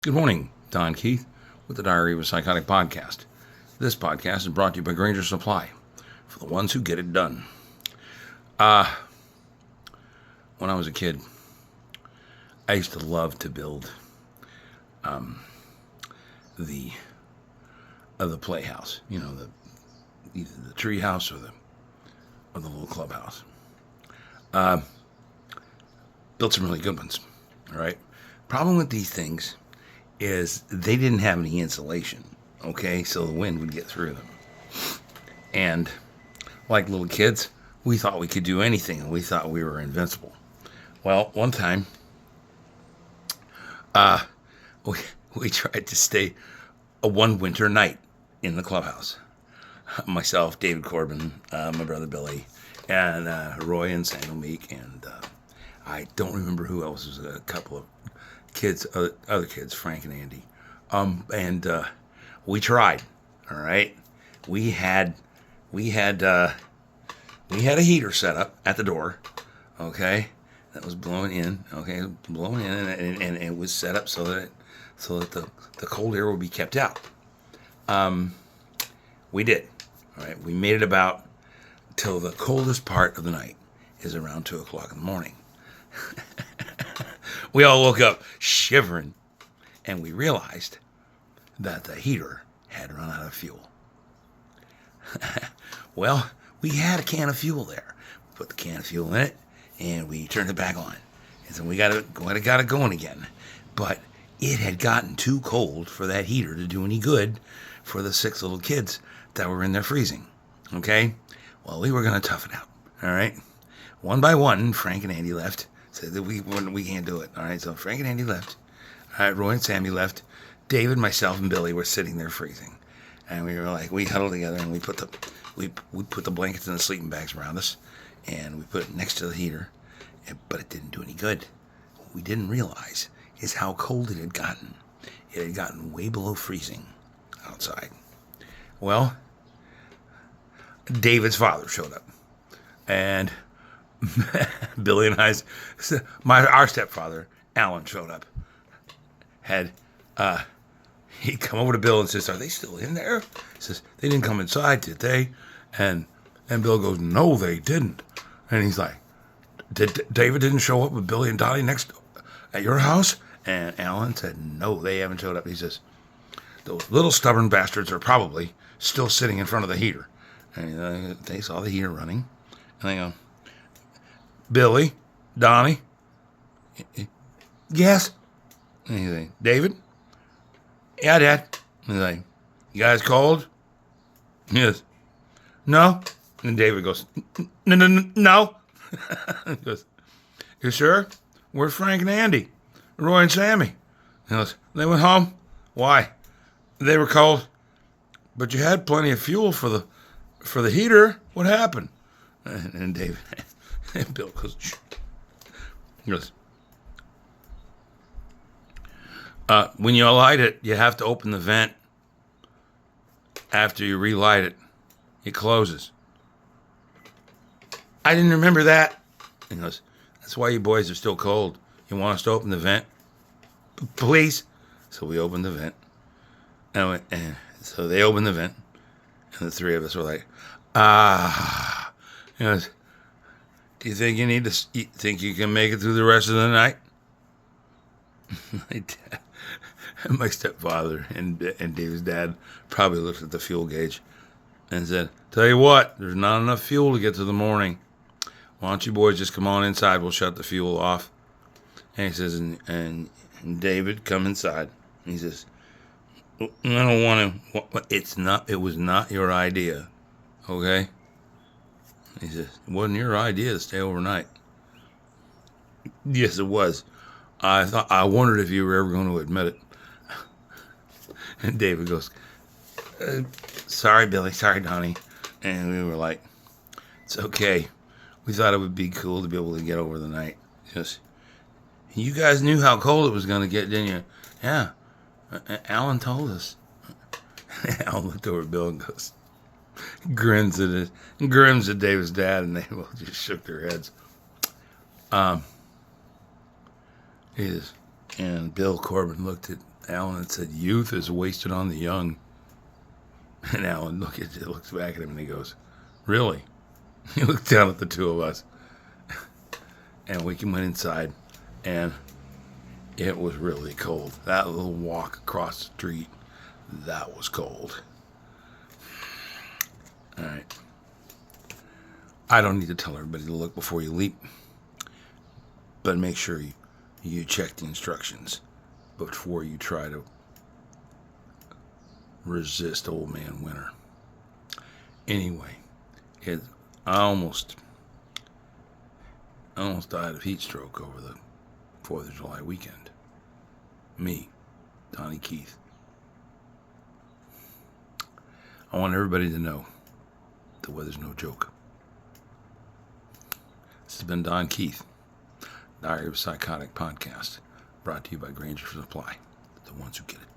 Good morning, Don Keith with the Diary of a Psychotic podcast. This podcast is brought to you by Granger Supply for the ones who get it done. When I was a kid, I used to love to build the playhouse. You know, either the tree house or the little clubhouse. Built some really good ones. All right. Problem with these things is they didn't have any insulation, okay? So the wind would get through them. And like little kids, we thought we could do anything, and we thought we were invincible. Well, one time, we tried to stay one winter night in the clubhouse. Myself, David Corbin, my brother Billy, and Roy and Samuel Meek, and I don't remember who else. It was a couple of kids, other kids, Frank and Andy. We tried. All right, we had a heater set up at the door. Okay, that was blowing in. Okay, and it was set up so that the cold air would be kept out. We did. All right, we made it about till the coldest part of the night is around 2:00 in the morning. We all woke up shivering, and we realized that the heater had run out of fuel. Well, we had a can of fuel there. We put the can of fuel in it, and we turned it back on. And so we got it going again. But it had gotten too cold for that heater to do any good for the 6 little kids that were in there freezing. Okay? Well, we were going to tough it out. All right? One by one, Frank and Andy left. Said that we can't do it. All right, so Frank and Andy left. All right, Roy and Sammy left. David, myself, and Billy were sitting there freezing, and we were like, we huddled together and we put the blankets and the sleeping bags around us, and we put it next to the heater, but it didn't do any good. What we didn't realize is how cold it had gotten. It had gotten way below freezing outside. Well, David's father showed up, and Billy and our stepfather, Alan, showed up. He'd come over to Bill and says, "Are they still in there?" He says, "They didn't come inside, did they?" And Bill goes, "No, they didn't." And he's like, David didn't show up with Billy and Dottie at your house?" And Alan said, "No, they haven't showed up." He says, "Those little stubborn bastards are probably still sitting in front of the heater." And they saw the heater running, and they go, "Billy, Donnie, yes?" And he's like, "David, yeah, Dad." And he's like, "You guys cold?" Yes. "No." And David goes, No. He goes, "You sure? Where's Frank and Andy? Roy and Sammy?" He goes, "They went home." "Why?" "They were cold." "But you had plenty of fuel for the heater. What happened?" And David and Bill goes, "Shh." He goes, "When you light it, you have to open the vent after you relight it. It closes." "I didn't remember that." He goes, "That's why you boys are still cold. You want us to open the vent? Please." So we opened the vent. And so they opened the vent. And the 3 of us were like, He goes, "Do you think think you can make it through the rest of the night?" My stepfather and Dave's dad probably looked at the fuel gauge and said, "Tell you what, there's not enough fuel to get to the morning. Why don't you boys just come on inside? We'll shut the fuel off." And he says, and David, come inside. And he says, "I don't want to. It was not your idea, okay?" He says, "It wasn't your idea to stay overnight." "Yes, it was. I wondered if you were ever going to admit it." And David goes, "Sorry, Billy. Sorry, Donnie." And we were like, "It's okay. We thought it would be cool to be able to get over the night." He goes, "You guys knew how cold it was going to get, didn't you?" "Yeah. Alan told us." Alan looked over at Bill and goes, grins at David's dad, and they both just shook their heads. And Bill Corbin looked at Alan had said, "Youth is wasted on the young." And Alan looks back at him and he goes, "Really?" He looked down at the two of us. And we went inside, and it was really cold. That little walk across the street, that was cold. All right. I don't need to tell everybody to look before you leap, but make sure you check the instructions before you try to resist Old Man Winter. Anyway, I almost died of heat stroke over the 4th of July weekend. Me, Donnie Keith. I want everybody to know the weather's no joke. This has been Don Keith, Diary of a Psychotic podcast, brought to you by Granger Supply, the ones who get it.